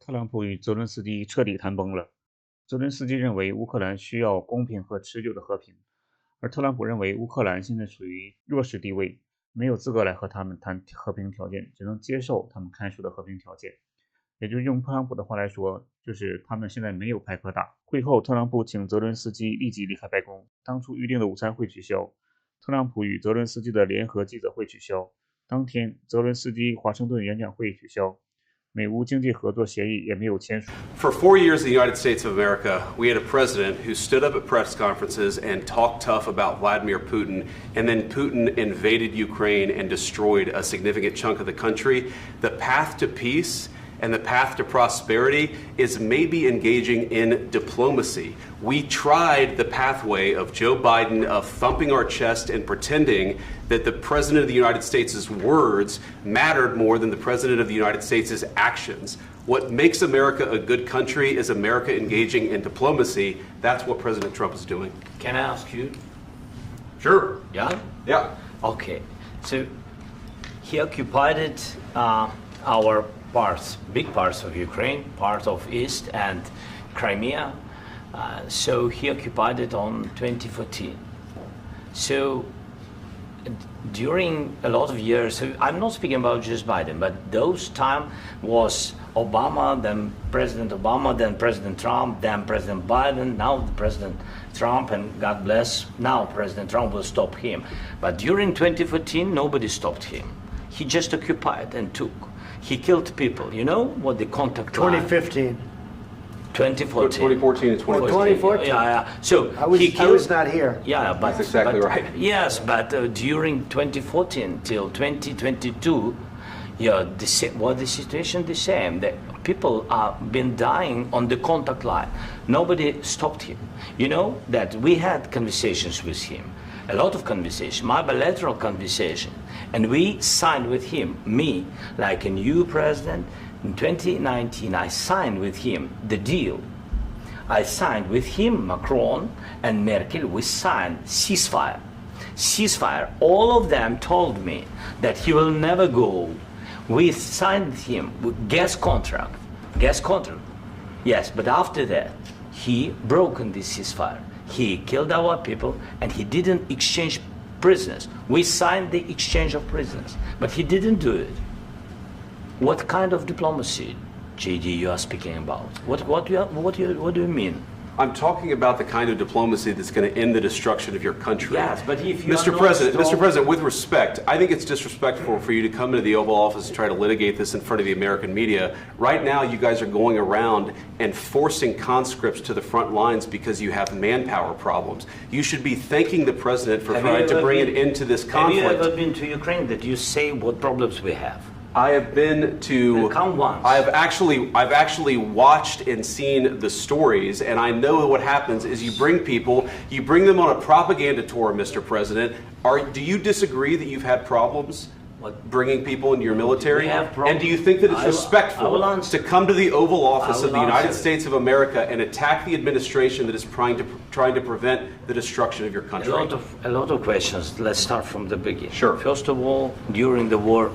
特朗普与泽连斯基彻底谈崩了。泽连斯基认为乌克兰需要公平和持久的和平，而特朗普认为乌克兰现在处于弱势地位，没有资格来和他们谈和平条件，只能接受他们看出的和平条件。也就是用特朗普的话来说，就是他们现在没有牌可打。会后，特朗普请泽连斯基立即离开白宫，当初预定的午餐会取消，特朗普与泽连斯基的联合记者会取消，当天泽连斯基华盛顿演讲会取消，美乌经济合作协议也没有签署。 For 4 years in the United States of America, we had a president who stood up at press conferences and talked tough about Vladimir Putin, and then Putin invaded Ukraine and destroyed a significant chunk of the country. The path to peace and the path to prosperity is maybe engaging in diplomacy. We tried the pathway of Joe Biden of thumping our chest and pretending that the President of the United States' words mattered more than the President of the United States' actions. What makes America a good country is America engaging in diplomacy. That's what President Trump is doing. Can I ask you? Sure. Yeah? Yeah. Okay. So he occupied our parts, big parts of Ukraine, part of East and Crimea. So he occupied it on 2014. So during a lot of years, so I'm not speaking about just Biden, but those time was Obama, then President Obama, then President Trump, then President Biden, now President Trump, and God bless, now President Trump will stop him. But during 2014, nobody stopped him. He just occupied and took. He killed people. You know what the contact line? 2015. 2014. 2014 and 2015. 2014. Yeah. So I was not here. Yeah, but that's exactly right. Yes, but during 2014 till 2022, yeah, the situation the same. The people have been dying on the contact line. Nobody stopped him. You know that we had conversations with him, a lot of conversation, my bilateral conversation, and we signed with him, me, like a new president. In 2019, I signed with him the deal. I signed with him, Macron and Merkel, we signed ceasefire. Ceasefire. All of them told me that he will never go. We signed with him with gas contract. Gas contract. Yes, but after that, he broken this ceasefire. He killed our people and he didn't exchange prisoners. We signed the exchange of prisoners, but he didn't do it. What kind of diplomacy, JD, you are speaking about? What do you mean? I'm talking about the kind of diplomacy that's going to end the destruction of your country. Yes, but if you Mr. President, with respect, I think it's disrespectful for you to come into the Oval Office and try to litigate this in front of the American media. Right now, you guys are going around and forcing conscripts to the front lines because you have manpower problems. You should be thanking the president for trying to bring an end to this conflict. Have you ever been to Ukraine that you say what problems we have? I have been to. Come once. I've actually watched and seen the stories, and I know what happens is you bring them on a propaganda tour, Mr. President. Do you disagree that you've had problems bringing people into your military? And do you think that it's respectful to come to the Oval Office of the United States of America and attack the administration that is trying to prevent the destruction of your country? A lot of questions. Let's start from the beginning. Sure. First of all, during the war,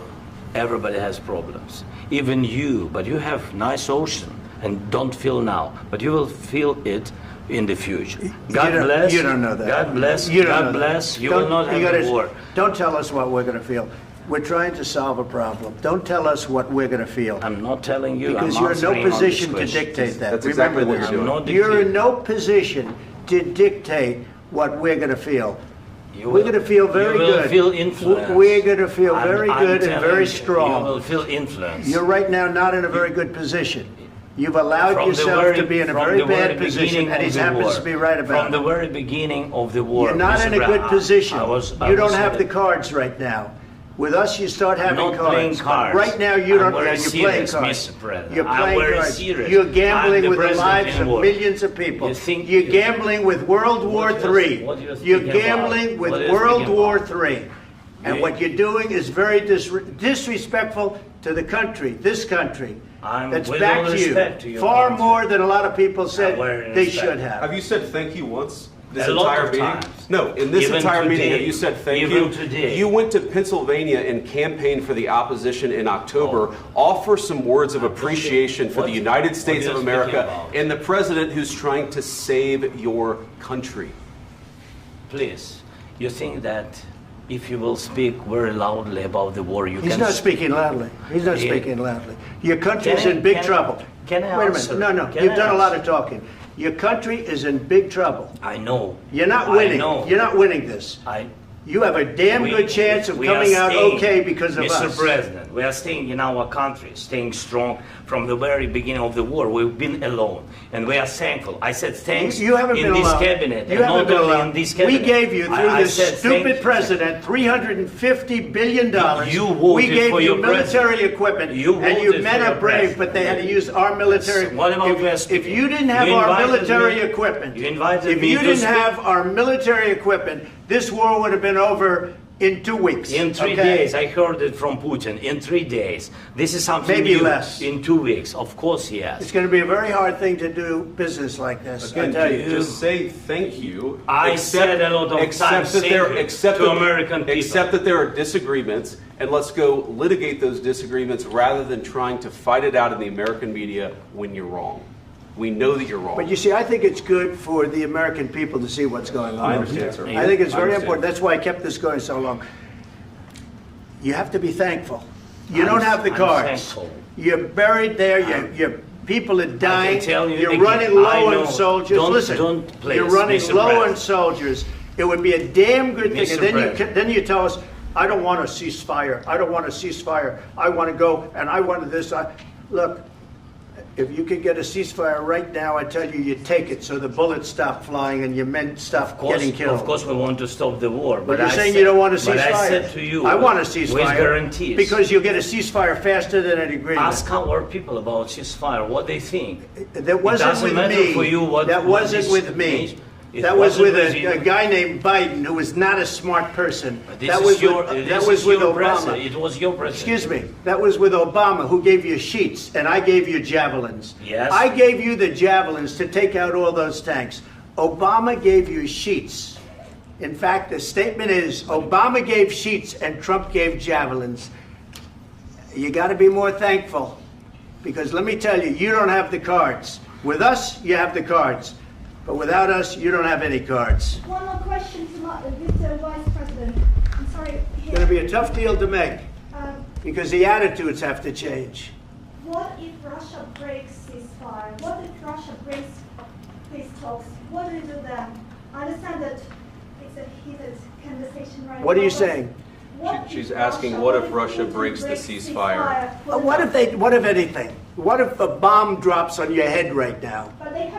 everybody has problems, even you, but you have nice ocean and don't feel now, but you will feel it in the future. God bless. You don't know that. God bless. You God bless. You will not have a war. Don't tell us what we're going to feel. We're trying to solve a problem. Don't tell us what we're going to feel. I'm not telling you. Because you're in no position to dictate that. That's exactly what you're doing. You're in no position to dictate what we're going to feel. We're going to feel very good. You will feel influence. We're going to feel very good and very strong. You will feel influence. You're right now not in a very good position. You've allowed yourself to be in a very bad position, and he happens to be right about it. From the very beginning of the war. You're not in a good position. You don't have the cards right now. With us, you start having cards. Right now, you don't. You're playing cards. You're playing cards. You're gambling with the lives of millions of people. You're gambling with World War III. You're gambling with World War III. And what you're doing is very disrespectful to the country, this country. That's back to you. Far more than a lot of people said they should have. Have you said thank you once? this A lot entire of meeting? times. No, in this Even entire meeting, today. have you said thank Even you? today. You went to Pennsylvania and campaigned for the opposition in October. Offer some words of appreciation for the United States of America and the president who's trying to save your country. Please, you think that if you will speak very loudly about the war, you He's can... not speaking loudly. He's not speaking loudly. Your country is in big trouble. Can I Wait a answer? minute. No, you've done a lot of talking. Your country is in big trouble. I know. You're not winning. I know. You're not winning this. You have a damn good chance of coming out okay because of us. Mr. President, we are staying in our country, staying strong from the very beginning of the war. We've been alone, and we are thankful. I said thanks you haven't in been this alone. cabinet, you and haven't not been only alone. in this cabinet. We gave you, through this stupid president, $350 billion. You voted we gave for you your military president. equipment, You and you voted men for are your brave, president. but they had to use our military. What about if you didn't have our military equipment, if you didn't have our military equipment, this war would have been over in 2 weeks. In 3 days, I heard it from Putin. In 3 days, this is something maybe new. less. In 2 weeks, of course, yes. It's going to be a very hard thing to do business like this. Again, I tell you. just say thank you. I said a lot of times to American people. Accept that there are disagreements, and let's go litigate those disagreements rather than trying to fight it out in the American media when you're wrong. We know that you're wrong. But you see, I think it's good for the American people to see what's going on. I understand, sir. I think it's very important. That's why I kept this going so long. You have to be thankful. You don't have the cards. You're buried there. Your people are dying. You're running low on soldiers. Listen, you're running low on soldiers. It would be a damn good thing. And then you tell us, I don't want a ceasefire. I don't want a ceasefire. I want to go, and I want this. Look, if you could get a ceasefire right now, I tell you, you take it so the bullets stop flying and your men stop getting killed. Of course, we want to stop the war. But you're saying you don't want a ceasefire. But I said to you, I want a ceasefire. With guarantees. Because you'll get a ceasefire faster than an agreement. Ask our people about ceasefire, what they think. That wasn't with me. For you what, that wasn't with me. That was with a guy named Biden who was not a smart person. That was with Obama. It was your president. Excuse me. That was with Obama, who gave you sheets, and I gave you javelins. Yes. I gave you the javelins to take out all those tanks. Obama gave you sheets. In fact, the statement is Obama gave sheets and Trump gave javelins. You got to be more thankful, because let me tell you, you don't have the cards. With us, you have the cards. But without us, you don't have any cards. One more question to Mr. Vice President. I'm sorry. It's going to be a tough deal to make because the attitudes have to change. What if Russia breaks ceasefire? What if Russia breaks peace talks? What do we do then? I understand that it's a heated conversation right now. What are you saying? She's asking, what if Russia breaks the ceasefire? What if anything? What if a bomb drops on your head right now?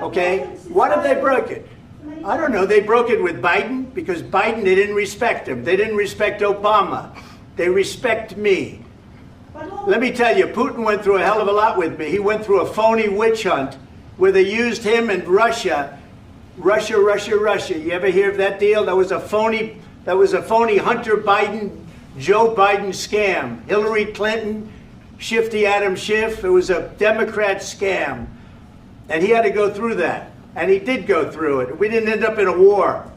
Okay? What if they broke it? I don't know. They broke it with Biden because Biden, they didn't respect him. They didn't respect Obama. They respect me. Let me tell you, Putin went through a hell of a lot with me. He went through a phony witch hunt where they used him and Russia. Russia. You ever hear of that deal? That was a phony Hunter Biden, Joe Biden scam. Hillary Clinton, Shifty Adam Schiff. It was a Democrat scam. And he had to go through that. And he did go through it. We didn't end up in a war.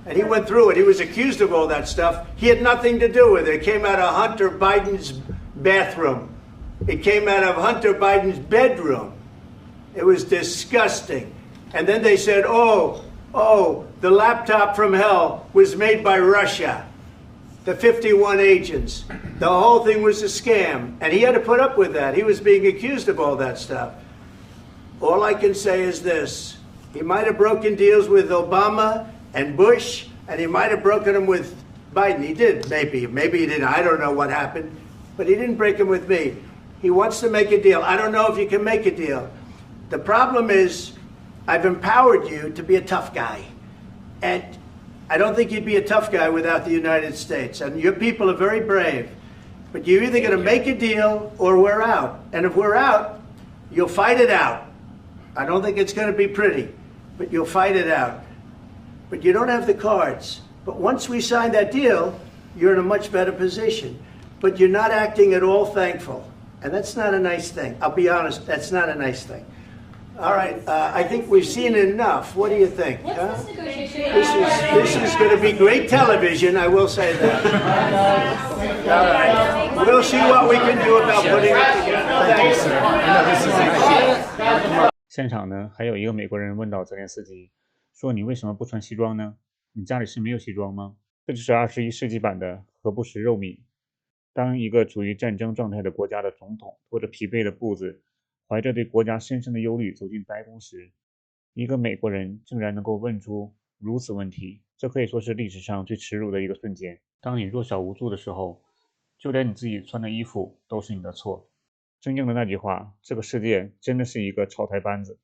And he went through it. He was accused of all that stuff. He had nothing to do with it. It came out of Hunter Biden's bathroom. It came out of Hunter Biden's bedroom. It was disgusting. And then they said, oh, the laptop from hell was made by Russia. The 51 agents. The whole thing was a scam. And he had to put up with that. He was being accused of all that stuff. All I can say is this. He might have broken deals with Obama and Bush, and he might have broken them with Biden. He did, maybe. Maybe he didn't. I don't know what happened. But he didn't break them with me. He wants to make a deal. I don't know if you can make a deal. The problem is I've empowered you to be a tough guy. And I don't think you'd be a tough guy without the United States. And your people are very brave. But you're either going to make a deal or we're out. And if we're out, you'll fight it out. I don't think it's going to be pretty, but you'll fight it out. But you don't have the cards. But once we sign that deal, you're in a much better position. But you're not acting at all thankful. And that's not a nice thing. I'll be honest, that's not a nice thing. All right, I think we've seen enough. What do you think? Huh? This is going to be great television, I will say that. All right, we'll see what we can do about putting it together. Thanks. 现场呢，还有一个美国人问到泽连斯基，说你为什么不穿西装呢？你家里是没有西装吗？这就是21世纪版的何不食肉糜。当一个处于战争状态的国家的总统拖着疲惫的步子，怀着对国家深深的忧虑走进白宫时，一个美国人竟然能够问出如此问题，这可以说是历史上最耻辱的一个瞬间。当你弱小无助的时候，就连你自己穿的衣服都是你的错。真正的那句话，这个世界真的是一个草台班子。